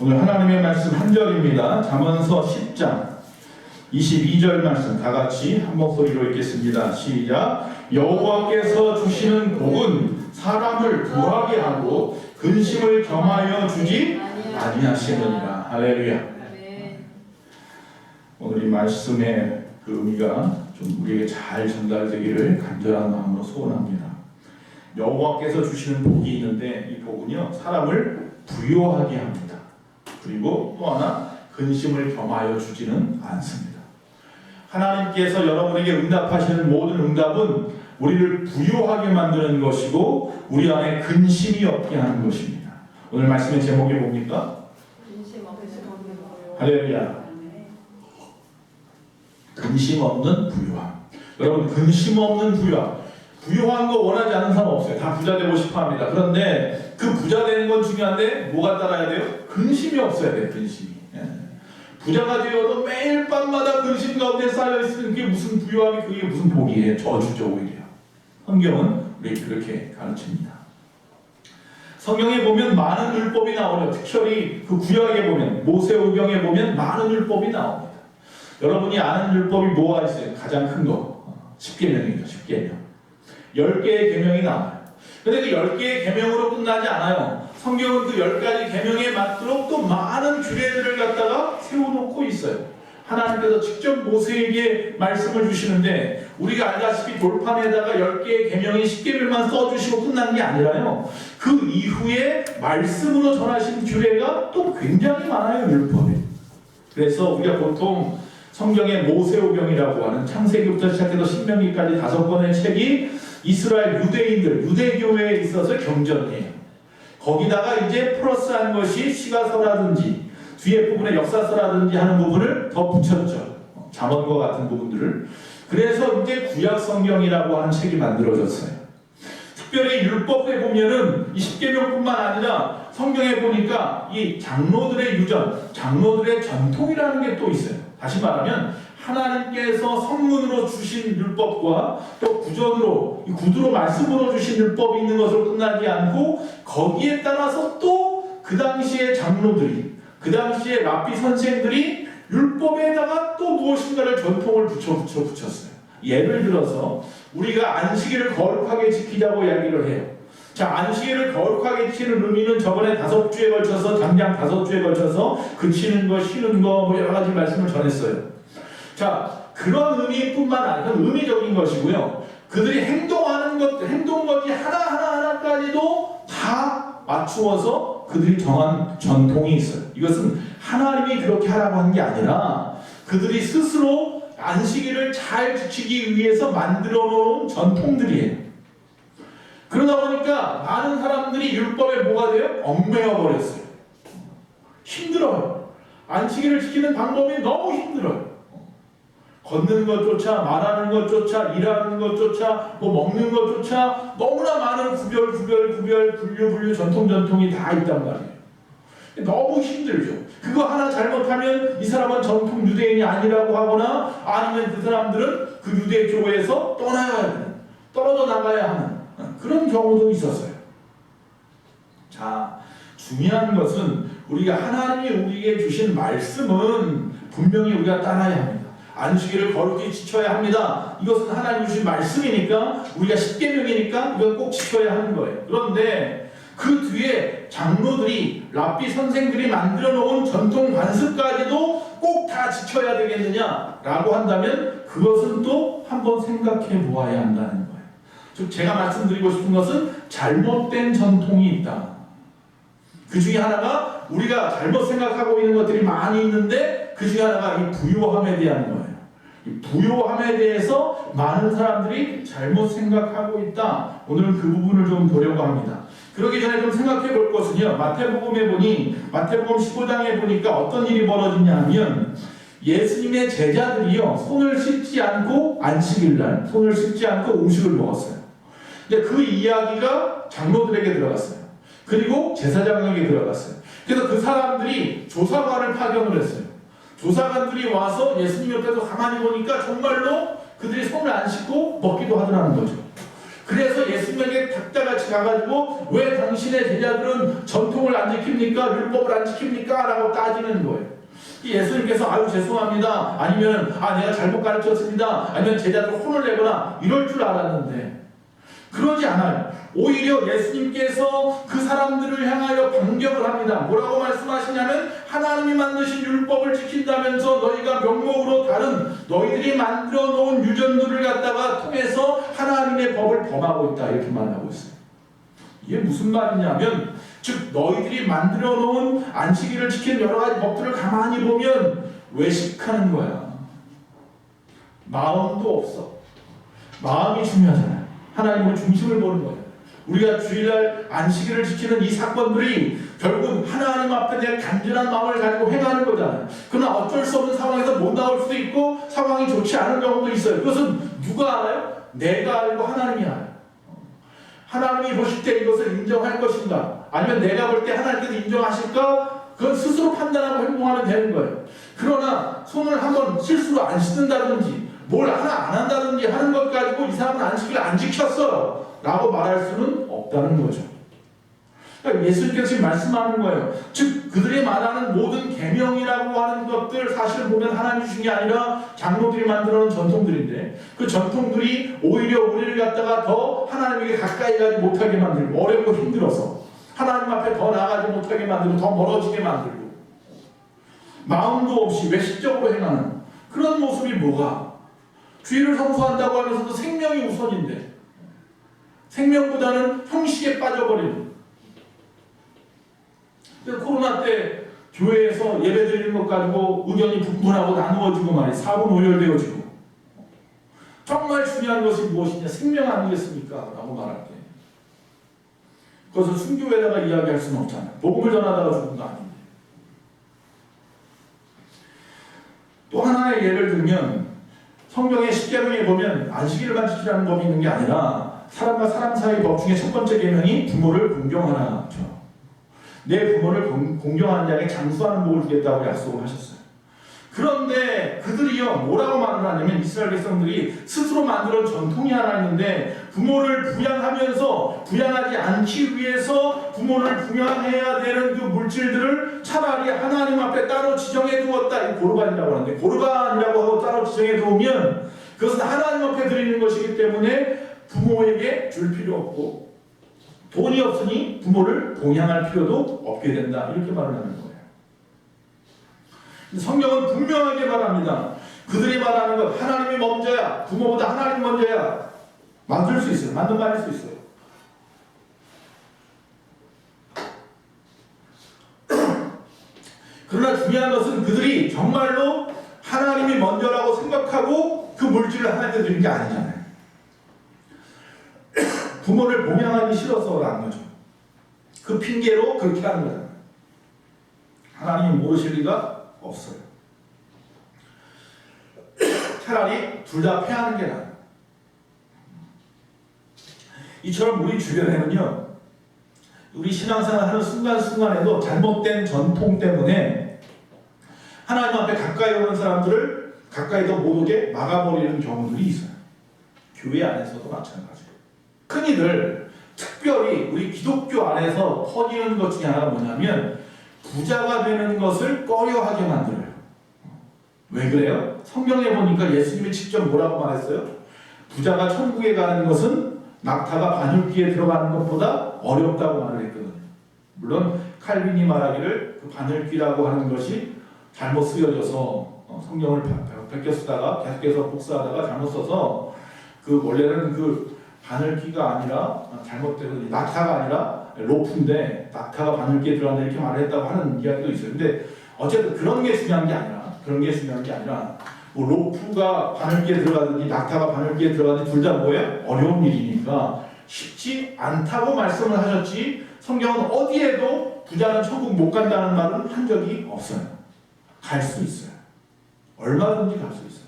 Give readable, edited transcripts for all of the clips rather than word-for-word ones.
오늘 하나님의 말씀 한 절입니다. 잠언서 10장 22절 말씀 다 같이 한 목소리로 읽겠습니다. 시작. 여호와께서 주시는 복은 사람을 부하게 하고 근심을 겸하여 주지 아니하시느니라. 할렐루야. 오늘 이 말씀의 그 의미가 좀 우리에게 잘 전달되기를 간절한 마음으로 소원합니다. 여호와께서 주시는 복이 있는데 이 복은요 사람을 부요하게 합니다. 그리고 또 하나 근심을 겸하여 주지는 않습니다. 하나님께서 여러분에게 응답하시는 모든 응답은 우리를 부요하게 만드는 것이고 우리 안에 근심이 없게 하는 것입니다. 오늘 말씀의 제목이 뭡니까? 할렐루야. 근심 없는 부요함. 여러분 근심 없는 부요함. 부요한 거 원하지 않는 사람 없어요. 다 부자 되고 싶어 합니다. 그런데 그 부자 되는 건 중요한데 뭐가 따라야 돼요? 근심이 없어야 돼요. 근심이. 부자가 되어도 매일 밤마다 근심 가운데 쌓여있으면 그게 무슨 부요함이 그게 무슨 복이에요. 저주죠 오히려. 성경은 우리 그렇게 가르칩니다. 성경에 보면 많은 율법이 나오죠. 특별히 그 구약에 보면 모세오경에 보면 많은 율법이 나옵니다. 여러분이 아는 율법이 뭐가 있어요? 가장 큰 거 10계명이죠. 10계명 10개의 계명이 나와요. 근데 그 10개의 계명으로 끝나지 않아요. 성경은 그 10가지 계명에 맞도록 또 많은 규례들을 갖다가 세워놓고 있어요. 하나님께서 직접 모세에게 말씀을 주시는데 우리가 알다시피 돌판에다가 10개의 계명이 10계명만 써주시고 끝난 게 아니라요. 그 이후에 말씀으로 전하신 규례가 또 굉장히 많아요. 율법이. 그래서 우리가 보통 성경의 모세오경이라고 하는 창세기부터 시작해서 신명기까지 5권의 책이 이스라엘 유대인들, 유대교회에 있어서 경전이에요. 거기다가 이제 플러스한 것이 시가서라든지 뒤에 부분에 역사서라든지 하는 부분을 더 붙였죠. 잠언과 같은 부분들을. 그래서 이제 구약 성경이라고 하는 책이 만들어졌어요. 특별히 율법에 보면은 이 10계명뿐만 아니라 성경에 보니까 이 장로들의 유전, 장로들의 전통이라는 게 또 있어요. 다시 말하면 하나님께서 성문으로 주신 율법과 또 구전으로, 구두로 말씀으로 주신 율법이 있는 것으로 끝나지 않고 거기에 따라서 또 그 당시의 장로들이, 그 당시의 랍비 선생들이 율법에다가 또 무엇인가를 전통을 붙였어요. 예를 들어서 우리가 안식일을 거룩하게 지키자고 이야기를 해요. 자, 안식일을 거룩하게 지키는 의미는 저번에 5주에 걸쳐서 장장 5주에 걸쳐서 그치는 거, 쉬는 거 뭐 여러 가지 말씀을 전했어요. 자, 그런 의미뿐만 아니라 의미적인 것이고요. 그들이 행동하는 것, 행동거지 하나하나까지도 다 맞추어서 그들이 정한 전통이 있어요. 이것은 하나님이 그렇게 하라고 한 게 아니라 그들이 스스로 안식일을 잘 지키기 위해서 만들어 놓은 전통들이에요. 그러다 보니까 많은 사람들이 율법에 뭐가 돼요? 얽매여 버렸어요. 힘들어요. 안식일을 지키는 방법이 너무 힘들어요. 걷는 것조차, 말하는 것조차, 일하는 것조차, 뭐 먹는 것조차 너무나 많은 분류 전통이 다 있단 말이에요. 너무 힘들죠. 그거 하나 잘못하면 이 사람은 정통 유대인이 아니라고 하거나 아니면 그 사람들은 그 유대 교회에서 떠나야 하는, 떨어져 나가야 하는 그런 경우도 있었어요. 자, 중요한 것은 우리가 하나님이 우리에게 주신 말씀은 분명히 우리가 따라야 합니다. 안식일을 거룩히 지켜야 합니다. 이것은 하나님 주신 말씀이니까 우리가 10계명이니까 이건 꼭 지켜야 하는 거예요. 그런데 그 뒤에 장로들이 랍비 선생들이 만들어 놓은 전통 관습까지도 꼭 다 지켜야 되겠느냐라고 한다면 그것은 또 한번 생각해 보아야 한다는 거예요. 즉 제가 말씀드리고 싶은 것은 잘못된 전통이 있다. 그 중에 하나가 우리가 잘못 생각하고 있는 것들이 많이 있는데 그 중에 하나가 이 부요함에 대한 거예요. 이 부요함에 대해서 많은 사람들이 잘못 생각하고 있다. 오늘은 그 부분을 좀 보려고 합니다. 그러기 전에 좀 생각해 볼 것은요. 마태복음에 보니 마태복음 15장에 보니까 어떤 일이 벌어지냐 하면 예수님의 제자들이요. 손을 씻지 않고 안식일날 손을 씻지 않고 음식을 먹었어요. 근데 그 이야기가 장로들에게 들어갔어요. 그리고 제사장에게 들어갔어요. 그래서 그 사람들이 조사관을 파견을 했어요. 조사관들이 와서 예수님 옆에서 가만히 보니까 정말로 그들이 손을 안 씻고 먹기도 하더라는 거죠. 그래서 예수님에게 닥다같이 가가지고 왜 당신의 제자들은 전통을 안 지킵니까? 율법을 안 지킵니까? 라고 따지는 거예요. 예수님께서 아유 죄송합니다, 아니면 내가 잘못 가르쳤습니다, 아니면 제자들 혼을 내거나 이럴 줄 알았는데 그러지 않아요. 오히려 예수님께서 그 사람들을 향하여 반격을 합니다. 뭐라고 말씀하시냐면 하나님이 만드신 율법을 지킨다면서 너희가 명목으로 다른 너희들이 만들어 놓은 유전들을 갖다가 통해서 하나님의 법을 범하고 있다, 이렇게 말하고 있어요. 이게 무슨 말이냐면 즉 너희들이 만들어 놓은 안식일을 지키는 여러 가지 법들을 가만히 보면 외식하는 거야. 마음도 없어. 마음이 중요하잖아요. 하나님의 중심을 보는 거예요. 우리가 주일날 안식일을 지키는 이 사건들이 결국 하나님 앞에 대한 간절한 마음을 가지고 행하는 거잖아요. 그러나 어쩔 수 없는 상황에서 못 나올 수도 있고 상황이 좋지 않은 경우도 있어요. 그것은 누가 알아요? 내가 알고 하나님이 알아요. 하나님이 보실 때 이것을 인정할 것인가, 아니면 내가 볼 때 하나님께서 인정하실까, 그건 스스로 판단하고 행동하면 되는 거예요. 그러나 손을 한번 실수로 안 씻는다든지 뭘 하나 안 한다든지 하는 것 가지고 이 사람은 안식일을 안 지켰어요 라고 말할 수는 없다는 거죠. 그러니까 예수님께서 지금 말씀하는 거예요. 즉 그들이 말하는 모든 계명이라고 하는 것들 사실 보면 하나님이 주신 게 아니라 장로들이 만들어놓은 전통들인데 그 전통들이 오히려 우리를 갖다가 더 하나님에게 가까이 가지 못하게 만들고 어렵고 힘들어서 하나님 앞에 더 나아가지 못하게 만들고 더 멀어지게 만들고 마음도 없이 외식적으로 행하는 그런 모습이 뭐가, 주의를 성수한다고 하면서도 생명이 우선인데 생명보다는 형식에 빠져버리는. 코로나 때 교회에서 예배 드리는 것 가지고 의견이 분분하고 나누어지고 말이에요. 사분 오열되어지고. 정말 중요한 것이 무엇이냐? 생명 아니겠습니까? 라고 말할게. 그것을 순교에다가 이야기할 수는 없잖아요. 복음을 전하다가 죽은 거 아닌데. 또 하나의 예를 들면 성경의 십계명에 보면 안식일만 지키라는 법이 있는 게 아니라 사람과 사람 사이 법 중에 첫 번째 계명이 부모를 공경하라죠. 내 부모를 공경하는 자에게 장수하는 복을 주겠다고 약속을 하셨어요. 그런데 그들이요 뭐라고 말을 하냐면 이스라엘 백성들이 스스로 만들어 전통이 하나 있는데 부모를 부양하면서 부양하지 않기 위해서 부모를 부양해야 되는 그 물질들을 차라리 하나님 앞에 따로 지정해 두었다. 이 고르반이라고 하는데 고르반이라고 하고 따로 지정해 두면 그것은 하나님 앞에 드리는 것이기 때문에 부모에게 줄 필요 없고 돈이 없으니 부모를 봉양할 필요도 없게 된다. 이렇게 말을 하는 거예요. 성경은 분명하게 말합니다. 그들이 말하는 것 하나님이 먼저야, 부모보다 하나님이 먼저야. 만들 수 있어요. 맞는 말일 수 있어요. 그러나 중요한 것은 그들이 정말로 하나님이 먼저라고 생각하고 그 물질을 하나님께 드린 게 아니잖아요. 부모를 봉양하기 싫어서라는 거죠. 그 핑계로 그렇게 하는 거잖아요. 하나님이 모르실 리가 없어요. 차라리 둘 다 패하는 게 나아요. 이처럼 우리 주변에는요, 우리 신앙생활 하는 순간순간에도 잘못된 전통 때문에 하나님 앞에 가까이 오는 사람들을 가까이 더 못 오게 막아버리는 경우들이 있어요. 교회 안에서도 마찬가지예요. 흔히들 특별히 우리 기독교 안에서 퍼지는 것 중에 하나가 뭐냐면 부자가 되는 것을 꺼려하게 만들어요. 왜 그래요? 성경에 보니까 예수님이 직접 뭐라고 말했어요? 부자가 천국에 가는 것은 낙타가 바늘귀에 들어가는 것보다 어렵다고 말을 했거든요. 물론 칼빈이 말하기를 그 바늘귀라고 하는 것이 잘못 쓰여져서 성경을 베껴 쓰다가 계속해서 복사하다가 잘못 써서 그 원래는 그 바늘귀가 아니라 잘못된 낙타가 아니라 로프인데 낙타가 바늘귀에 들어간다 이렇게 말을 했다고 하는 이야기도 있어요. 근데 어쨌든 그런 게 중요한 게 아니라 뭐 로프가 바늘귀에 들어가든지 낙타가 바늘귀에 들어가든지 둘 다 뭐예요? 어려운 일이니까 쉽지 않다고 말씀을 하셨지 성경은 어디에도 부자는 천국 못 간다는 말은 한 적이 없어요. 갈 수 있어요. 얼마든지 갈 수 있어요.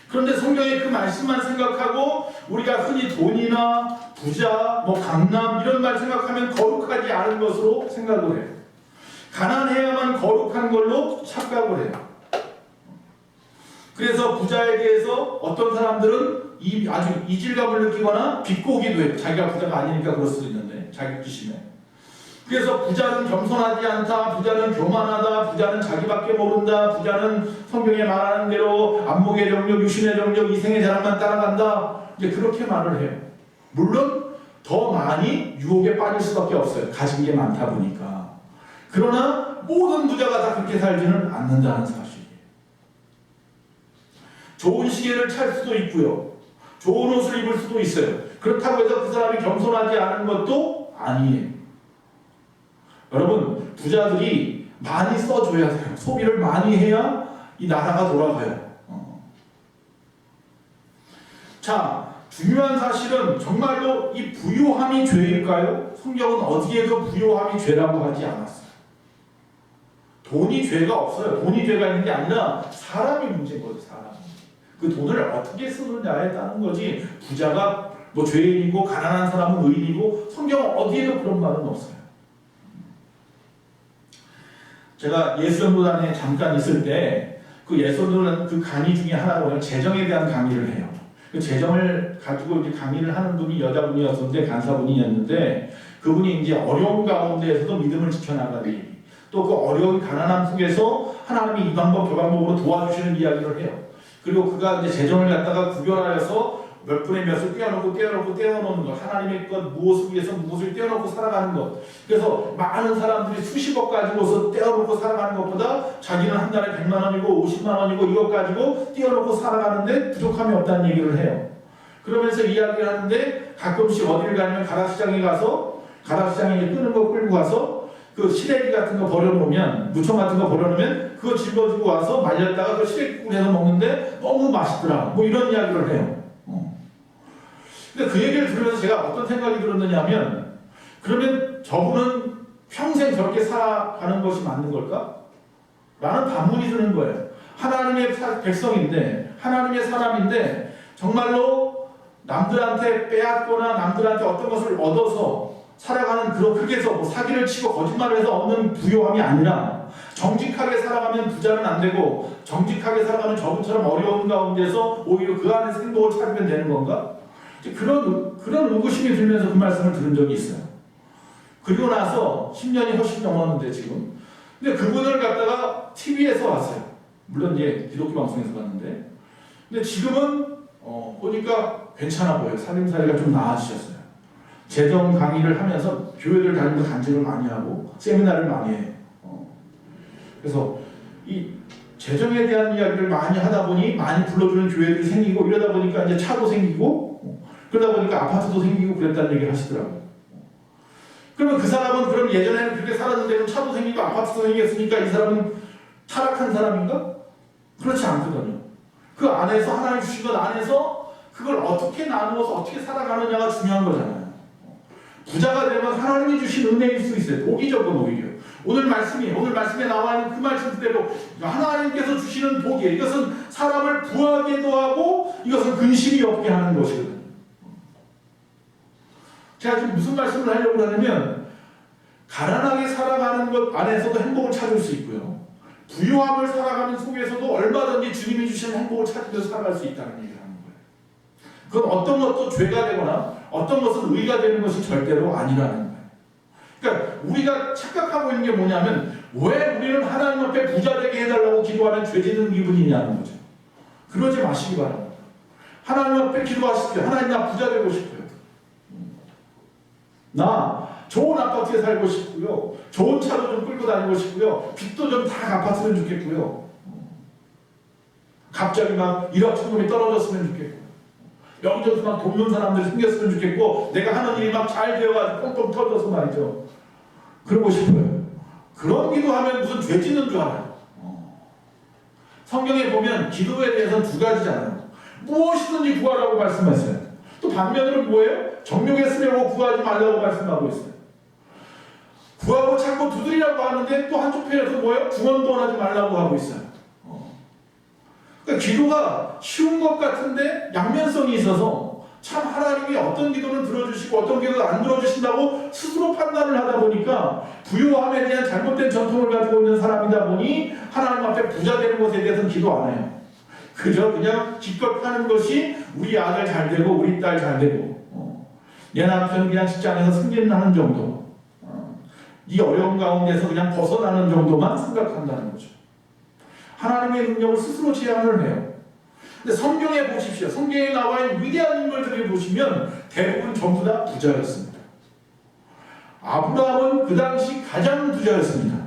그런데 성경의 그 말씀만 생각하고 우리가 흔히 돈이나 부자, 뭐 강남 이런 말 생각하면 거룩하지 않은 것으로 생각을 해요. 가난해야만 거룩한 걸로 착각을 해요. 그래서 부자에 대해서 어떤 사람들은 아주 이질감을 느끼거나 비꼬기도 해요. 자기가 부자가 아니니까 그럴 수도 있는데 자격지심에. 그래서 부자는 겸손하지 않다, 부자는 교만하다, 부자는 자기밖에 모른다, 부자는 성경에 말하는 대로 안목의 정력, 유신의 정력, 이생의 자랑만 따라간다. 이제 그렇게 말을 해요. 물론 더 많이 유혹에 빠질 수밖에 없어요. 가진 게 많다 보니까. 그러나 모든 부자가 다 그렇게 살지는 않는다는 사실이에요. 좋은 시계를 찰 수도 있고요. 좋은 옷을 입을 수도 있어요. 그렇다고 해서 그 사람이 겸손하지 않은 것도 아니에요. 여러분, 부자들이 많이 써줘야 돼요. 소비를 많이 해야 이 나라가 돌아가요. 자, 중요한 사실은 정말로 이 부유함이 죄일까요? 성경은 어디에도 부유함이 죄라고 하지 않았어요. 돈이 죄가 없어요. 돈이 죄가 있는 게 아니라 사람이 문제인 거죠. 사람. 그 돈을 어떻게 쓰느냐에 따른 거지, 부자가 뭐 죄인이고 가난한 사람은 의인이고, 성경은 어디에도 그런 말은 없어요. 제가 예수전도단에 잠깐 있을 때 그 예수전도단 그 강의 중에 하나가 재정에 대한 강의를 해요. 그 재정을 가지고 이제 강의를 하는 분이 여자분이었는데, 간사분이었는데, 그분이 이제 어려운 가운데에서도 믿음을 지켜나가니, 또 그 어려운 가난함 속에서 하나님이 이 방법 저 방법으로 도와주시는 이야기를 해요. 그리고 그가 이제 재정을 갖다가 구별하여서 몇 분의 몇을 떼어놓고 떼어놓는 것, 하나님의 것 무엇을 위해서 무엇을 떼어놓고 살아가는 것. 그래서 많은 사람들이 수십억 가지고서 떼어놓고 살아가는 것보다 자기는 한 달에 100만 원이고 50만 원이고 이것 가지고 떼어놓고 살아가는데 부족함이 없다는 얘기를 해요. 그러면서 이야기를 하는데, 가끔씩 어디를 가면 가락시장에 가서, 가락시장에 끄는 거 끌고 가서 그 시래기 같은 거 버려놓으면, 무청 같은 거 버려놓으면 그거 짊어지고 와서 말렸다가 그 시래기국을 해서 먹는데 너무 맛있더라, 뭐 이런 이야기를 해요. 근데 그 얘기를 들으면서 제가 어떤 생각이 들었느냐 하면, 그러면 저분은 평생 저렇게 살아가는 것이 맞는 걸까? 라는 반문이 드는 거예요. 하나님의 백성인데, 하나님의 사람인데, 정말로 남들한테 빼앗거나 남들한테 어떤 것을 얻어서 살아가는 그렇게 해서 뭐 사기를 치고 거짓말을 해서 얻는 부요함이 아니라, 정직하게 살아가면 부자는 안 되고, 정직하게 살아가면 저분처럼 어려운 가운데서 오히려 그 안에서 행복을 찾으면 되는 건가? 그런 의구심이 들면서 그 말씀을 들은 적이 있어요. 그리고 나서 10년이 훨씬 넘었는데 지금. 근데 그분을 갖다가 TV에서 왔어요. 물론 이제 기독교 방송에서 봤는데. 근데 지금은 보니까 괜찮아 보여요. 살림살이가 좀 나아지셨어요. 재정 강의를 하면서 교회를 다니면서 간증을 많이 하고 세미나를 많이 해요. 그래서 이 재정에 대한 이야기를 많이 하다 보니 많이 불러주는 교회들이 생기고, 이러다 보니까 이제 차도 생기고, 그러다 보니까 아파트도 생기고 그랬다는 얘기를 하시더라고요. 그러면 그 사람은 그럼 예전에는 그렇게 살았는데 차도 생기고 아파트도 생겼으니까 이 사람은 타락한 사람인가? 그렇지 않거든요. 그 안에서 하나님 주신 것 안에서 그걸 어떻게 나누어서 어떻게 살아가느냐가 중요한 거잖아요. 부자가 되면 하나님이 주신 은혜일 수 있어요. 복이적은 오히려. 오늘 말씀에 나와 있는 그 말씀 그대로 하나님께서 주시는 복이에요. 이것은 사람을 부하게도 하고 이것은 근심이 없게 하는 것이거든요. 제가 지금 무슨 말씀을 하려고 하냐면, 가난하게 살아가는 것 안에서도 행복을 찾을 수 있고요, 부유함을 살아가는 속에서도 얼마든지 주님이 주시는 행복을 찾으면서 살아갈 수 있다는 얘기를 하는 거예요. 그건 어떤 것도 죄가 되거나 어떤 것은 의가 되는 것이 절대로 아니라는 거예요. 그러니까 우리가 착각하고 있는 게 뭐냐면, 왜 우리는 하나님 앞에 부자 되게 해달라고 기도하는 죄짓는 기분이냐는 거죠. 그러지 마시기 바랍니다. 하나님 앞에 기도하십시오. 하나님, 나 부자 되고 싶어요. 나 좋은 아파트에 살고 싶고요, 좋은 차도 좀 끌고 다니고 싶고요, 빚도 좀 다 갚았으면 좋겠고요, 갑자기 막 1억 천금이 떨어졌으면 좋겠고, 여기저기서 막 돕는 사람들이 생겼으면 좋겠고, 내가 하는 일이 막 잘 되어가지고 뻥뻥 터져서 말이죠, 그러고 싶어요. 그런 기도하면 무슨 죄 짓는 줄 알아요. 성경에 보면 기도에 대해서는 두 가지잖아요. 무엇이든지 구하라고 말씀하셨어요. 또 반면으로 뭐예요? 정욕에 쓰려고 구하지 말라고 말씀하고 있어요. 구하고 찾고 두드리라고 하는데 또 한쪽 편에서 뭐예요? 중언부언하지 말라고 하고 있어요. 그러니까 기도가 쉬운 것 같은데 양면성이 있어서, 참 하나님이 어떤 기도는 들어주시고 어떤 기도는 안 들어주신다고 스스로 판단을 하다 보니까, 부유함에 대한 잘못된 전통을 가지고 있는 사람이다 보니 하나님 앞에 부자 되는 것에 대해서는 기도 안 해요. 그저 그냥 기껏 하는 것이 우리 아들 잘 되고 우리 딸 잘 되고 내 남편 그냥 직장에서 승진하는 정도, 이 어려운 가운데서 그냥 벗어나는 정도만 생각한다는 거죠. 하나님의 능력을 스스로 제한을 해요. 근데 성경에 보십시오. 성경에 나와 있는 위대한 인물들을 보시면 대부분 전부 다 부자였습니다. 아브라함은 그 당시 가장 부자였습니다.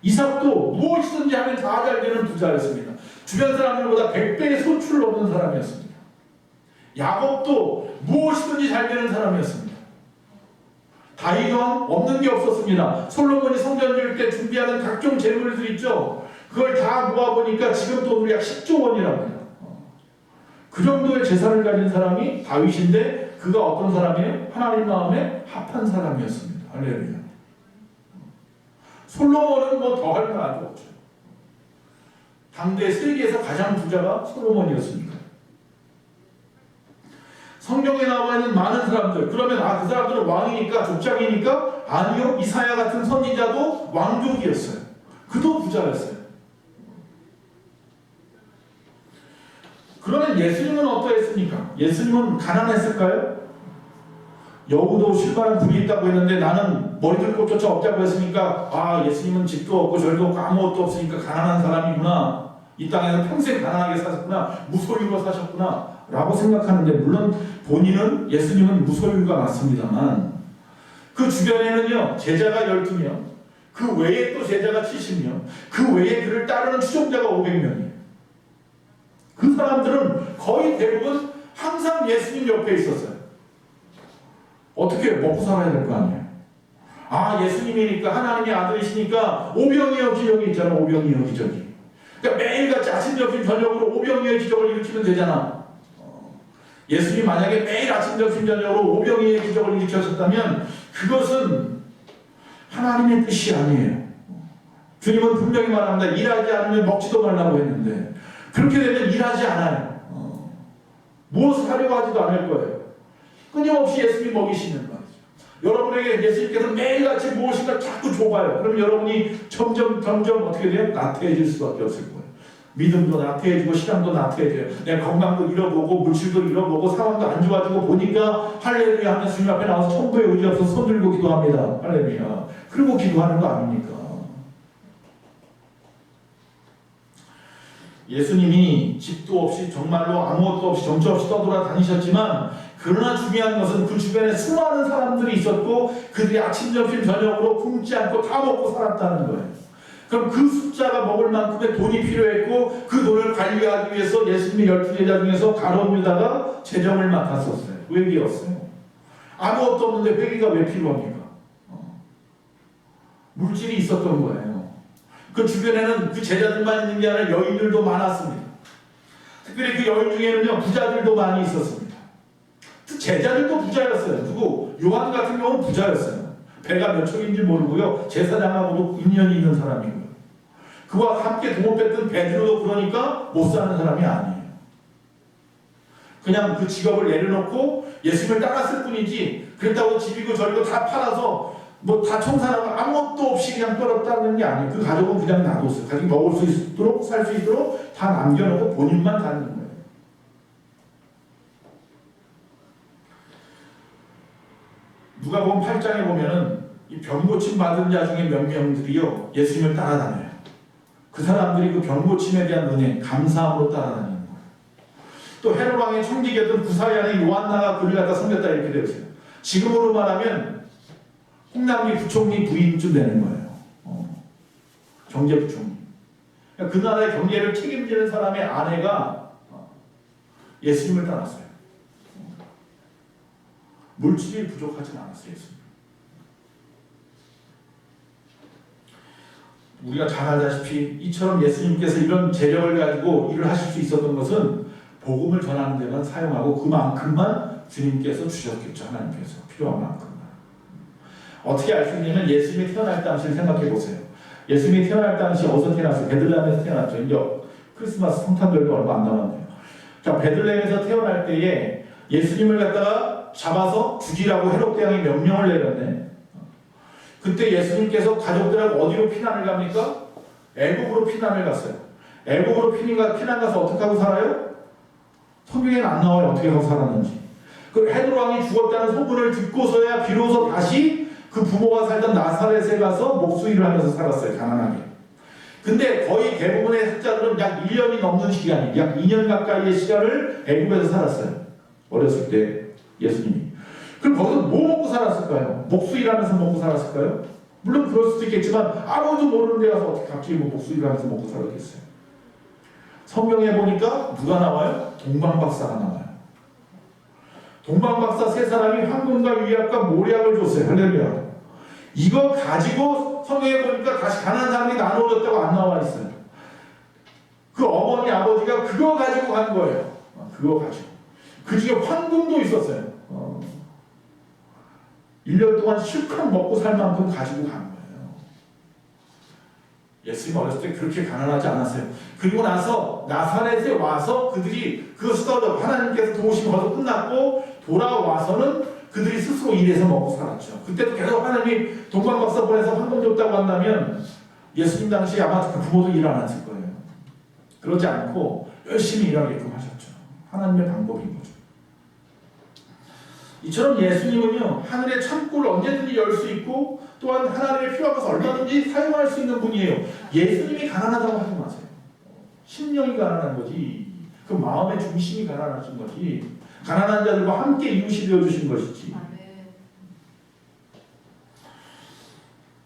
이삭도 무엇이든지 하면 다 잘 되는 부자였습니다. 주변 사람들보다 100배의 소출을 얻는 사람이었습니다. 야곱도 무엇이든지 잘 되는 사람이었습니다. 다윗 왕 없는 게 없었습니다. 솔로몬이 성전 지을 때 준비하는 각종 재물들 있죠. 그걸 다 모아보니까 지금 돈으로 약 10조 원이라고 해요. 그 정도의 재산을 가진 사람이 다윗인데 그가 어떤 사람이에요? 하나님 마음에 합한 사람이었습니다. 할렐루야. 솔로몬은 뭐 더 할 만 없죠. 당대 세계에서 가장 부자가 솔로몬이었습니다. 성경에 나와 있는 많은 사람들, 그러면 그 사람들은 왕이니까 족장이니까? 아니요. 이사야 같은 선지자도 왕족이었어요. 그도 부자였어요. 그러면 예수님은 어떠했습니까? 예수님은 가난했을까요? 여우도 실과는 불이 있다고 했는데 나는 머리들 꽃조차 없다고 했으니까 예수님은 집도 없고 절도 없고 아무것도 없으니까 가난한 사람이구나. 이 땅에서 평생 가난하게 사셨구나. 무소유로 사셨구나 라고 생각하는데, 물론 본인은 예수님은 무소유가 맞습니다만 그 주변에는요 제자가 12명, 그 외에 또 제자가 70명, 그 외에 그를 따르는 추종자가 500명이에요. 그 사람들은 거의 대부분 항상 예수님 옆에 있었어요. 어떻게 먹고 살아야 될 거 아니에요. 예수님이니까, 하나님의 아들이시니까 오병이어 기적이 있잖아. 오병이어 기적이. 그러니까 매일같이 아침 점심 저녁으로 오병이어 기적을 일으키면 되잖아. 예수님이 만약에 매일 아침 점심 저녁으로 오병이어 기적을 일으켰었다면 그것은 하나님의 뜻이 아니에요. 주님은 분명히 말합니다. 일하지 않으면 먹지도 말라고 했는데 그렇게 되면 일하지 않아요. 무엇을 하려고 하지도 않을 거예요. 끊임없이 예수님이 먹이시는 거예요. 여러분에게 예수님께서 매일같이 무엇인가 자꾸 줘봐요. 그럼 여러분이 점점 어떻게 돼요? 나태해질 수밖에 없을 거예요. 믿음도 나태해지고 신앙도 나태해져요. 내 건강도 잃어보고 물질도 잃어보고 상황도 안 좋아지고 보니까 할렐루야 하면서 주님 앞에 나와서 천부에 의지없어서 손 들고 기도합니다. 할렐루야. 그리고 기도하는 거 아닙니까? 예수님이 집도 없이 정말로 아무것도 없이 정처 없이 떠돌아다니셨지만, 그러나 중요한 것은 그 주변에 수많은 사람들이 있었고 그들이 아침 점심 저녁으로 굶지 않고 다 먹고 살았다는 거예요. 그럼 그 숫자가 먹을 만큼의 돈이 필요했고 그 돈을 관리하기 위해서 예수님의 12제자 중에서 가룟 유다가 재정을 맡았었어요. 회계였어요. 아무것도 없는데 회계가 왜 필요합니까? 물질이 있었던 거예요. 그 주변에는 그 제자들만 있는 게 아니라 여인들도 많았습니다. 특별히 그 여인 중에는요 부자들도 많이 있었습니다. 제자들도 부자였어요. 누구? 요한 같은 경우는 부자였어요. 배가 몇 척인지 모르고요. 제사장하고도 인연이 있는 사람이고요. 그와 함께 동업했던 베드로도 그러니까 못 사는 사람이 아니에요. 그냥 그 직업을 내려놓고 예수님을 따랐을 뿐이지, 그랬다고 집이고 저리고 다 팔아서 뭐 다 청산하고 아무것도 없이 그냥 떨었다는 게 아니에요. 그 가족은 그냥 놔뒀어요. 가족이 먹을 수 있도록 살 수 있도록 다 남겨놓고 본인만 다니는 거예요. 누가복음 8장에 보면은 이 병 고침 받은 자 중에 몇 명들이요 예수님을 따라다녀요. 그 사람들이 그 병 고침에 대한 은혜, 감사함으로 따라다니는 거예요. 또 헤롯 왕의 총리였던 구사야의 요한나가 그를 갖다 섬겼다 이렇게 되어 있어요. 지금으로 말하면 홍남기 부총리 부인쯤 되는 거예요. 경제부총리. 그러니까 그 나라의 경제를 책임지는 사람의 아내가 예수님을 따랐어요. 물질이 부족하진 않았어요. 예수님. 우리가 잘 알다시피 이처럼 예수님께서 이런 재력을 가지고 일을 하실 수 있었던 것은 복음을 전하는 데만 사용하고 그만큼만 주님께서 주셨겠죠. 하나님께서 필요한 만큼만. 어떻게 알 수 있냐면 예수님이 태어날 당시를 생각해 보세요. 예수님이 태어날 당시 어디서 태어났어요? 베들레헴에서 태어났죠. 이제 크리스마스 성탄절도 얼마 안 남았네요. 자, 베들레헴에서 태어날 때에 예수님을 갖다가 잡아서 죽이라고 헤롯 대왕이 명령을 내렸네. 그때 예수님께서 가족들하고 어디로 피난을 갑니까? 애국으로 피난을 갔어요. 애국으로 피난 가서 어떻게 하고 살아요? 성경에는 안 나와요. 어떻게 하고 살았는지. 그 헤롯 왕이 죽었다는 소문을 듣고서야 비로소 다시 그 부모가 살던 나사렛에 가서 목수일을 하면서 살았어요. 가난하게. 근데 거의 대부분의 학자들은 약 1년이 넘는 시간이, 약 2년 가까이의 시간을 애국에서 살았어요. 어렸을 때 예수님이. 그럼 거기서 뭐 먹고 살았을까요? 목수일하면서 먹고 살았을까요? 물론 그럴 수도 있겠지만 아무도 모르는 데 가서 어떻게 갑자기 목수일하면서 먹고 살았겠어요? 성경에 보니까 누가 나와요? 동방박사가 나와요. 동방박사 세 사람이 황금과 유약과 모략을 줬어요. 할렐루야. 이거 가지고 성경에 보니까 다시 가난한 사람이 나누어졌다고 안 나와 있어요. 그 어머니 아버지가 그거 가지고 간 거예요. 그거 가지고. 그 중에 황금도 있었어요. 1년 동안 실컷 먹고 살 만큼 가지고 간 거예요. 예수님 어렸을 때 그렇게 가난하지 않았어요. 그리고 나서 나사렛에 와서 그들이 그것을 하나님께서 도우심이 벌써 끝났고 돌아와서는 그들이 스스로 일해서 먹고 살았죠. 그때도 계속 하나님이 동방박사 보내서 황금 줬다고 한다면 예수님 당시에 아마 그 부모도 일 안 했을 거예요. 그러지 않고 열심히 일하게끔 하셨죠. 하나님의 방법인 거죠. 이처럼 예수님은요, 하늘의 창고를 언제든지 열 수 있고 또한 하나님의 필요한 것을 얼마든지 사용할 수 있는 분이에요. 예수님이 가난하다고 하지 마세요. 심령이 가난한 거지. 그 마음의 중심이 가난하신 거지. 가난한 자들과 함께 이웃이 되어주신 것이지.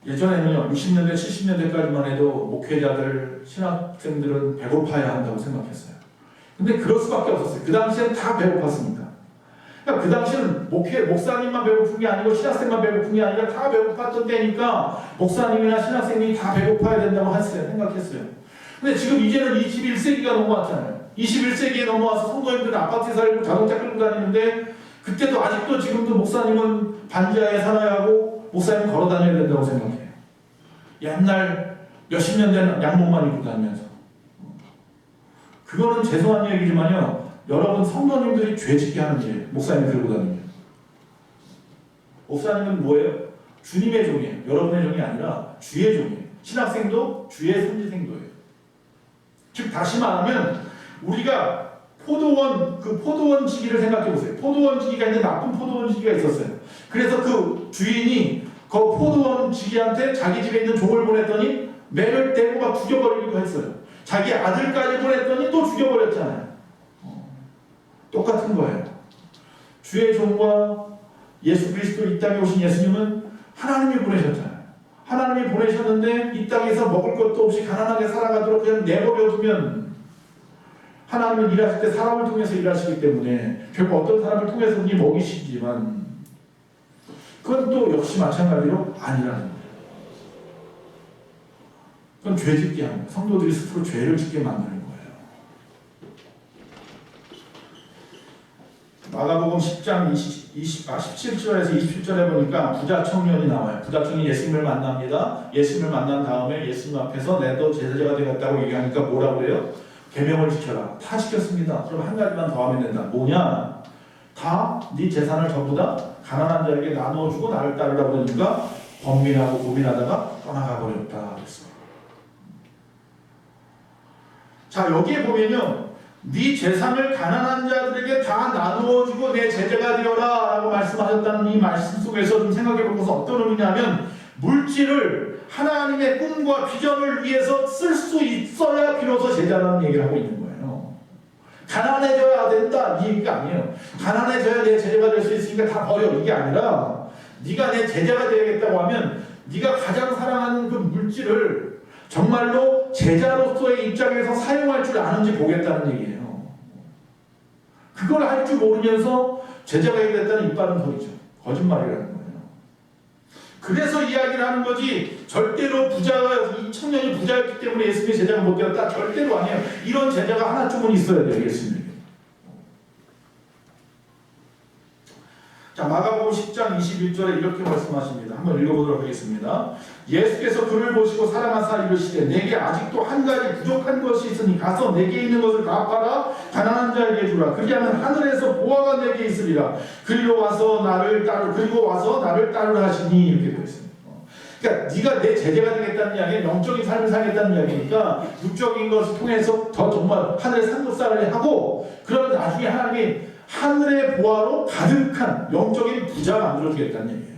예전에는요, 60년대, 70년대까지만 해도 목회자들, 신학생들은 배고파야 한다고 생각했어요. 근데 그럴 수밖에 없었어요. 그 당시엔 다 배고팠으니까. 그러니까 그 당시에는 목사님만 배고픈 게 아니고 신학생만 배고픈 게 아니라 다 배고팠던 때니까 목사님이나 신학생이 다 배고파야 된다고 생각했어요. 근데 지금 이제는 21세기가 넘어왔잖아요. 21세기에 넘어와서 성도님들은 아파트에 살고 자동차 끌고 다니는데 그때도 아직도 지금도 목사님은 반지하에 살아야 하고 목사님은 걸어 다녀야 된다고 생각해요. 옛날 몇십 년 된 양복만 입고 다니면서. 그거는 죄송한 얘기지만요. 여러분 성도님들이 죄짓게 하는 일이에요. 목사님 들고 다니면. 목사님은 뭐예요? 주님의 종이에요. 여러분의 종이 아니라 주의 종이에요. 신학생도 주의 선지생도예요. 즉 다시 말하면 우리가 포도원 지기를 생각해 보세요. 포도원 지기가 있는데 나쁜 포도원 지기가 있었어요. 그래서 그 주인이 그 포도원 지기한테 자기 집에 있는 종을 보냈더니 매를 떼고 막 죽여버리기도 했어요. 자기 아들까지 보냈더니 또 죽여버렸잖아요. 똑같은 거예요. 주의 종과 예수 그리스도 이 땅에 오신 예수님은 하나님이 보내셨잖아요. 하나님이 보내셨는데 이 땅에서 먹을 것도 없이 가난하게 살아가도록 그냥 내버려두면 하나님은 일하실 때 사람을 통해서 일하시기 때문에 결국 어떤 사람을 통해서든지 먹이시지만 그건 또 역시 마찬가지로 아니라는 거예요. 그건 죄짓게 하는 거예요. 성도들이 스스로 죄를 짓게 만드는 거예요. 마가복음 10장 17절에서 27절에 보니까 부자 청년이 나와요. 부자 청년이 예수님을 만납니다. 예수님을 만난 다음에 예수님 앞에서 내도 제자가 되었다고 얘기하니까 뭐라고 해요? 계명을 지켜라. 다 지켰습니다. 그럼 한 가지만 더 하면 된다. 뭐냐? 다 네 재산을 전부 다 가난한 자에게 나누어주고 나를 따르라 그러니까 번민하고 고민하다가 떠나가 버렸다 그랬어요. 자 여기에 보면요. 네 재산을 가난한 자들에게 다 나누어주고 내 제자가 되어라 라고 말씀하셨다는 이 말씀 속에서 좀 생각해보고서 어떤 의미냐면 물질을 하나님의 꿈과 비전을 위해서 쓸 수 있어야 비로소 제자라는 얘기를 하고 있는 거예요. 가난해져야 된다 이 얘기가 아니에요. 가난해져야 내 제자가 될 수 있으니까 다 버려 이게 아니라 네가 내 제자가 되야겠다고 하면 네가 가장 사랑하는 그 물질을 정말로 제자로서의 입장에서 사용할 줄 아는지 보겠다는 얘기예요. 그걸 할 줄 모르면서 제자가 되겠다는 이빠른 소리죠. 거짓말이라는 거예요. 그래서 이야기를 하는 거지 절대로 이 청년이 부자였기 때문에 예수님의 제자가 못 되었다. 절대로 아니에요. 이런 제자가 하나쯤은 있어야 돼요. 예수님에게. 자 마가복음 10장 21절에 이렇게 말씀하십니다. 한번 읽어보도록 하겠습니다. 예수께서 그를 보시고 사랑하사 이르시되 내게 아직도 한 가지 부족한 것이 있으니 가서 내게 있는 것을 다 팔아 가난한 자에게 주라. 그리하면 하늘에서 보화가 내게 있으리라. 그리고 와서 나를 따르라 하시니 이렇게 되어 있습니다. 그러니까 네가 내 제자가 되겠다는 이야기는 영적인 삶을 살겠다는 이야기니까 육적인 것을 통해서 더 정말 하늘의 삼겹살을 하고 그러면 나중에 하나님이 하늘의 보화로 가득한 영적인 부자 만들어주겠다는 얘기예요.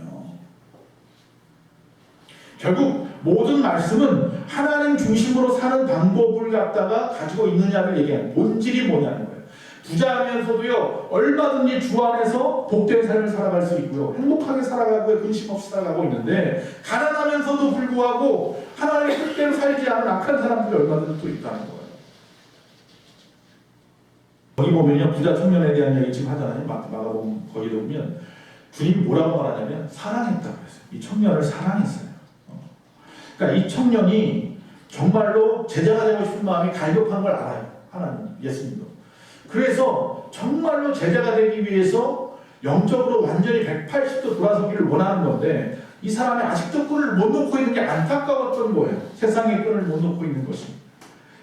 결국 모든 말씀은 하나님 중심으로 사는 방법을 갖다가 가지고 있느냐를 얘기하는 본질이 뭐냐는 거예요. 부자하면서도요 얼마든지 주 안에서 복된 삶을 살아갈 수 있고요 행복하게 살아가고 근심 없이 살아가고 있는데 가난하면서도 불구하고 하나님의 뜻대로 살지 않은 악한 사람들이 얼마든지 또 있다는 거예요. 거기 보면요 부자 청년에 대한 얘기 지금 하잖아요. 마가복음 거기도 보면 주님이 뭐라고 말하냐면 사랑했다고 그랬어요. 이 청년을 사랑했어요. 그러니까 이 청년이 정말로 제자가 되고 싶은 마음이 갈급한 걸 알아요. 하나님, 예수님도. 그래서 정말로 제자가 되기 위해서 영적으로 완전히 180도 돌아서기를 원하는 건데 이 사람이 아직도 끈을 못 놓고 있는 게 안타까웠던 거예요. 세상의 끈을 못 놓고 있는 것이.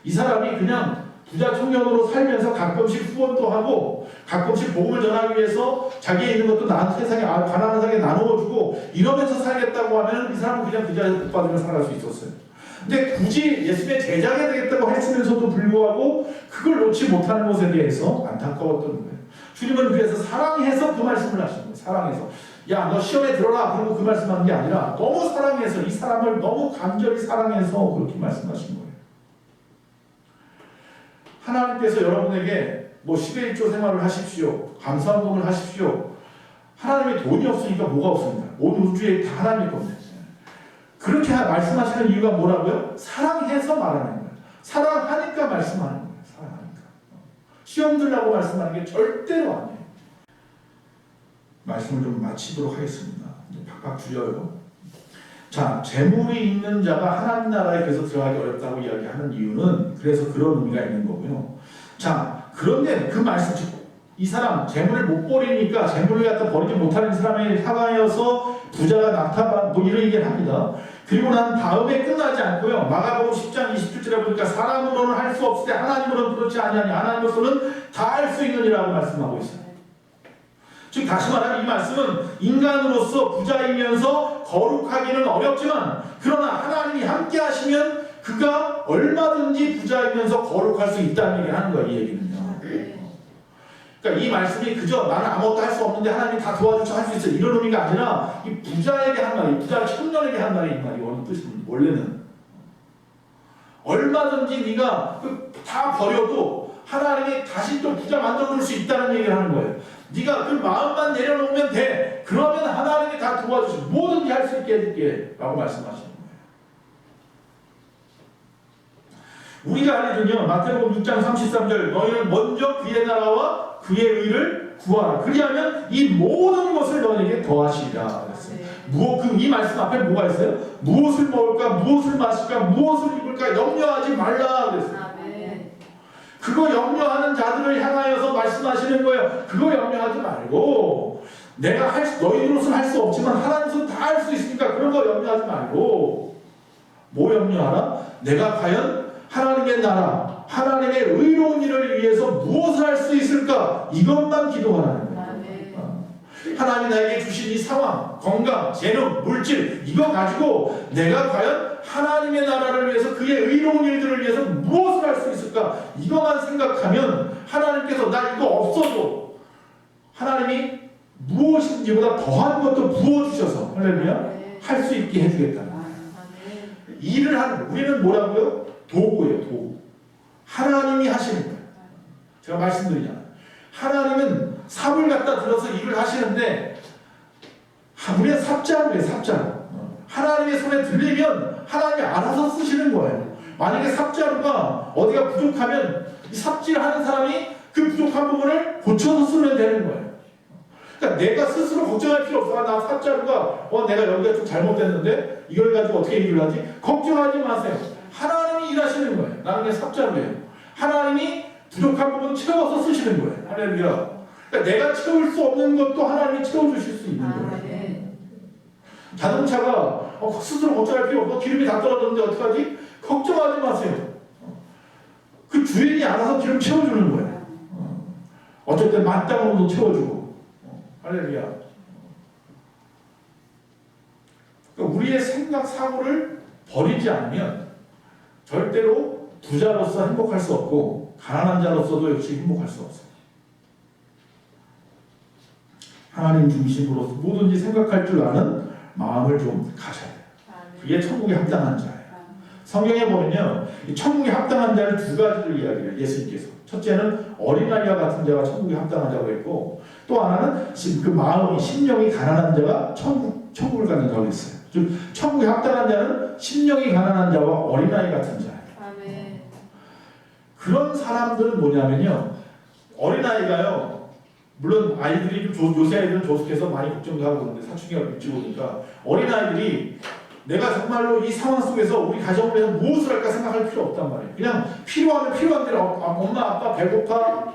이 사람이 그냥 부자 청년으로 살면서 가끔씩 후원도 하고 가끔씩 복음을 전하기 위해서 자기에 있는 것도 세상에 가난한 사람에게 나누어주고 이러면서 살겠다고 하면 이 사람은 그냥 그 자리에서 복받으며 살아갈 수 있었어요. 근데 굳이 예수님의 제자가 되겠다고 했으면서도 불구하고 그걸 놓지 못하는 것에 대해서 안타까웠던 거예요. 주님은 그래서 사랑해서 그 말씀을 하시는 거예요. 사랑해서. 야, 너 시험에 들어라. 그리고 그 말씀하는 게 아니라 너무 사랑해서 이 사람을 너무 간절히 사랑해서 그렇게 말씀하신 거예요. 하나님께서 여러분에게 뭐 11조 생활을 하십시오. 감사운동을 하십시오. 하나님의 돈이 없으니까 뭐가 없습니다. 온 우주에 다 하나님의 겁니다. 그렇게 말씀하시는 이유가 뭐라고요? 사랑해서 말하는 거예요. 사랑하니까 말씀하는 거예요. 사랑하니까. 시험 들라고 말씀하는 게 절대로 아니에요. 말씀을 좀 마치도록 하겠습니다. 팍팍 줄여요. 자, 재물이 있는 자가 하나님 나라에 그래서 들어가기 어렵다고 이야기하는 이유는 그래서 그런 의미가 있는 거고요. 자, 그런데 그 말씀, 이 사람 재물을 못 버리니까 재물을 갖다 버리지 못하는 사람에 향하여서 부자가 나타나 뭐 이런 얘기를 합니다. 그리고 난 다음에 끝나지 않고요. 마가복음 10장 27절에 보니까 사람으로는 할 수 없을 때 하나님으로는 그렇지 아니하니 하나님으로서는 다 할 수 있느니라고 말씀하고 있어요. 즉 다시 말하면 이 말씀은 인간으로서 부자이면서 거룩하기는 어렵지만 그러나 하나님이 함께 하시면 그가 얼마든지 부자이면서 거룩할 수 있다는 얘기를 하는 거예요. 이 얘기는요. 그러니까 이 말씀이 그저 나는 아무것도 할 수 없는데 하나님이 다 도와주셔서 할 수 있어 이런 의미가 아니라 이 부자에게 한 말이 부자 청년에게 한 말이 이 말이 뜻입니다. 원래는 얼마든지 네가 다 버려도 하나님이 다시 또 부자 만들어줄 수 있다는 얘기를 하는 거예요. 네가 그 마음만 내려놓으면 돼. 그러면 하나님이 다 도와주시고 뭐든지 할 수 있게 해줄게 라고 말씀하시는 거예요. 우리가 알려준요 마태복음 6장 33절 너희는 먼저 그의 나라와 그의 의를 구하라. 그리하면 이 모든 것을 너희에게 더하시리라 그랬어요. 이 말씀 앞에 뭐가 있어요? 무엇을 먹을까, 무엇을 마실까, 무엇을 입을까 염려하지 말라 그랬어요. 그거 염려하는 자들을 향하여서 말씀하시는 거예요. 그거 염려하지 말고 내가 너희로서는 할 수 없지만 하나님으로서는 다 할 수 있으니까 그런 거 염려하지 말고 뭐 염려하라? 내가 과연 하나님의 나라, 하나님의 의로운 일을 위해서 무엇을 할 수 있을까? 이것만 기도하라는 거예요. 하나님이 나에게 주신 이 상황, 건강, 재능, 물질 이거 가지고 내가 과연 하나님의 나라를 위해서 그의 의로운 일들을 위해서 무엇을 할 수 있을까? 이것만 생각하면 하나님께서 나 이거 없어도 하나님이 무엇인지보다 더한 것도 부어주셔서 할렐루야 할 수 있게 해주겠다. 일을 하는 우리는 뭐라고요? 도구예요. 도구. 하나님이 하시는 거예요. 제가 말씀드리잖아요. 하나님은 삽을 갖다 들어서 일을 하시는데 우리는 삽자루예요. 삽자루. 하나님의 손에 들리면 하나님이 알아서 쓰시는 거예요. 만약에 삽자루가 어디가 부족하면 이 삽질하는 사람이 그 부족한 부분을 고쳐서 쓰면 되는 거예요. 그러니까 내가 스스로 걱정할 필요 없어. 나 삽자루가 내가 여기가 좀 잘못됐는데 이걸 가지고 어떻게 일을 하지? 걱정하지 마세요. 하나님이 일하시는 거예요. 나는 그냥 삽자루예요. 하나님이 부족한 부분 채워서 쓰시는 거예요. 할렐루야. 그러니까 내가 채울 수 없는 것도 하나님이 채워주실 수 있는 거예요. 자동차가 스스로 걱정할 필요 없고 기름이 다 떨어졌는데 어떡하지? 걱정하지 마세요. 그 주인이 알아서 기름 채워주는 거예요. 어쩔 때 만땅으로도 채워주고. 할렐루야. 그러니까 우리의 생각, 사고를 버리지 않으면 절대로 부자로서 행복할 수 없고 가난한 자로서도 역시 행복할 수 없어요. 하나님 중심으로 뭐든지 생각할 줄 아는 마음을 좀 가져야 돼요. 그게 천국에 합당한 자예요. 성경에 보면요, 이 천국에 합당한 자를 두 가지를 이야기해요. 예수님께서. 첫째는 어린아이와 같은 자가 천국에 합당한 자고 했고, 또 하나는 그 마음이 심령이 가난한 자가 천국을 갖는 자고 했어요. 즉 천국에 합당한 자는 심령이 가난한 자와 어린아이 같은 자예요. 아멘. 그런 사람들은 뭐냐면요, 어린아이가요, 물론 아이들이 요새 아이들은 조숙해서 많이 걱정도 하고 그러는데 사춘기가 일찍 오니까 어린아이들이 내가 정말로 이 상황 속에서 우리 가정을 위해서 무엇을 할까 생각할 필요 없단 말이에요. 그냥 필요하면 필요한 대로 엄마 아빠 배고파,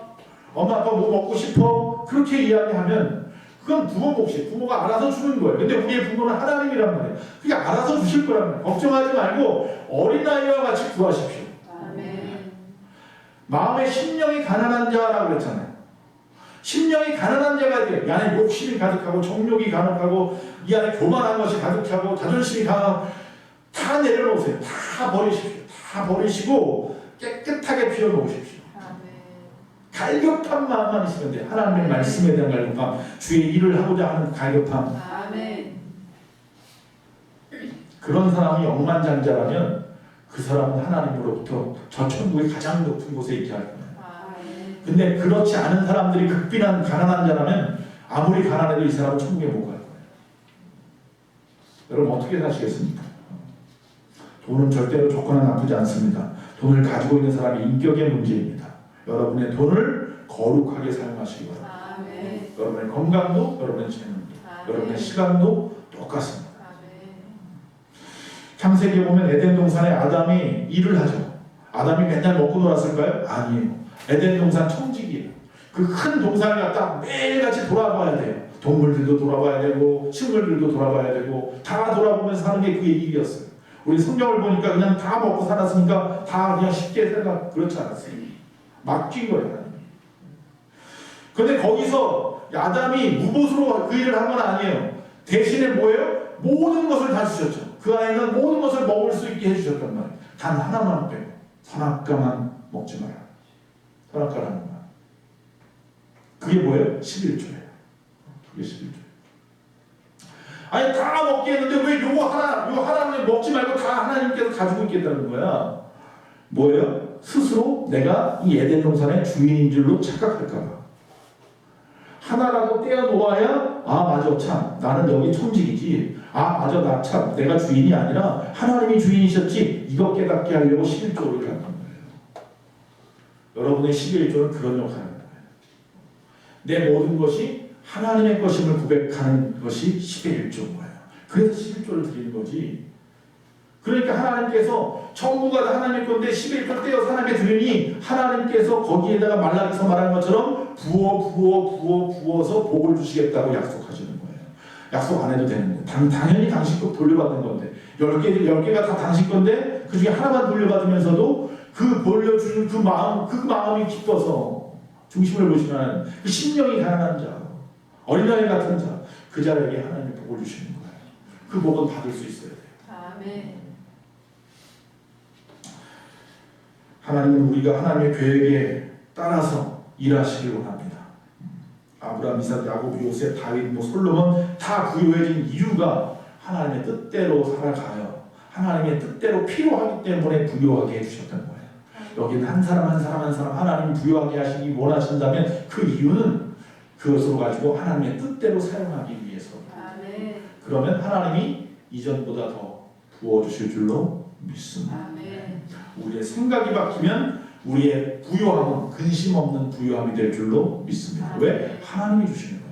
엄마 아빠 뭐 먹고 싶어, 그렇게 이야기하면 그건 부모 몫이에요. 부모가 알아서 주는 거예요. 근데 우리의 부모는 하나님이란 말이에요. 그게 알아서 주실 거란 말이에요. 걱정하지 말고 어린아이와 같이 구하십시오. 아멘. 마음의 심령이 가난한 자라고 그랬잖아요. 심령이 가난한 자가 돼요. 이 안에 욕심이 가득하고 정욕이 가득하고 이 안에 교만한 것이 가득하고 자존심이 강하고 다 내려놓으세요. 다 버리십시오. 다 버리시고 깨끗하게 비워놓으십시오. 아멘. 갈급한 마음만 있으면 돼요. 하나님의 말씀에 대한 갈급함, 주의 일을 하고자 하는 갈급함. 아멘. 그런 사람이 억만장자라면 그 사람은 하나님으로부터 저 천국의 가장 높은 곳에 있게 할 거예요. 근데 그렇지 않은 사람들이 극빈한 가난한 자라면 아무리 가난해도 이 사람은 천국에 못 갈 거예요. 여러분 어떻게 사시겠습니까? 돈은 절대로 조건은 나쁘지 않습니다. 돈을 가지고 있는 사람이 인격의 문제입니다. 여러분의 돈을 거룩하게 사용하시기 바랍니다. 아멘. 여러분의 건강도, 여러분의 재능도, 아멘. 여러분의 시간도 똑같습니다. 아멘. 창세기에 보면 에덴 동산에 아담이 일을 하죠. 아담이 맨날 먹고 놀았을까요? 아니에요. 에덴 동산 청지기예요. 그 큰 동산을 갖다 매일같이 돌아봐야 돼요. 동물들도 돌아봐야 되고 식물들도 돌아봐야 되고 다 돌아보면서 사는 게 그게 일이었어요. 우리 성경을 보니까 그냥 다 먹고 살았으니까 다 그냥 쉽게 생각 그렇지 않았어요. 맡긴 거예요. 그런데 거기서 아담이 무보수로 그 일을 한 건 아니에요. 대신에 뭐예요? 모든 것을 다 주셨죠. 그 아이는 모든 것을 먹을 수 있게 해주셨단 말이에요. 단 하나만 빼고 선악과만 먹지 마라. 선악과라는 말. 그게 뭐예요? 11조예요. 그게 11조예요. 아니 다 먹게 했는데 왜 요거 하나는 먹지 말고 다 하나님께서 가지고 있겠다는 거야. 뭐예요? 스스로 내가 이 에덴 동산의 주인인 줄로 착각할까 봐. 하나라도 떼어놓아야 맞아 참 나는 여기 천직이지. 맞아 나 참 내가 주인이 아니라 하나님이 주인이셨지. 이거 깨닫게 하려고 11조를 갖는 거예요. 여러분의 11조는 그런 역할을 하는 거예요. 내 모든 것이 하나님의 것임을 고백하는 것이 11조인 거예요. 그래서 11조를 드리는 거지. 그러니까 하나님께서 천국가 다 하나님의 건데 11조 떼어서 하나님께 드리니 하나님께서 거기에다가 말라기서 말한 것처럼 부어서 복을 주시겠다고 약속하시는 거예요. 약속 안 해도 되는데 당연히 당신 것 돌려받는 건데 10개가 다 당신 건데 그 중에 하나만 돌려받으면서도 그 돌려주는 그 마음이 기뻐서 중심을 보시면 그 심령이 가난한 자, 어린아이 같은 자, 그 자에게 하나님이 복을 주시는 거예요. 그 복은 받을 수 있어야 돼요. 아멘. 하나님은 우리가 하나님의 계획에 따라서 일하시길 원합니다. 아브라함, 이삭, 야곱, 요셉, 다윗, 솔로몬 다 부유해진 이유가 하나님의 뜻대로 살아가요. 하나님의 뜻대로 필요하기 때문에 부유하게 해주셨던 거예요. 여기는 한 사람 하나님 부유하게 하시기 원하신다면 그 이유는 그것으로 가지고 하나님의 뜻대로 사용하기 위해서. 아멘. 그러면 하나님이 이전보다 더 부어주실 줄로 믿습니다. 아멘. 우리의 생각이 바뀌면 우리의 부유함은 근심 없는 부유함이 될 줄로 믿습니다. 왜? 하나님이 주시는 거예요.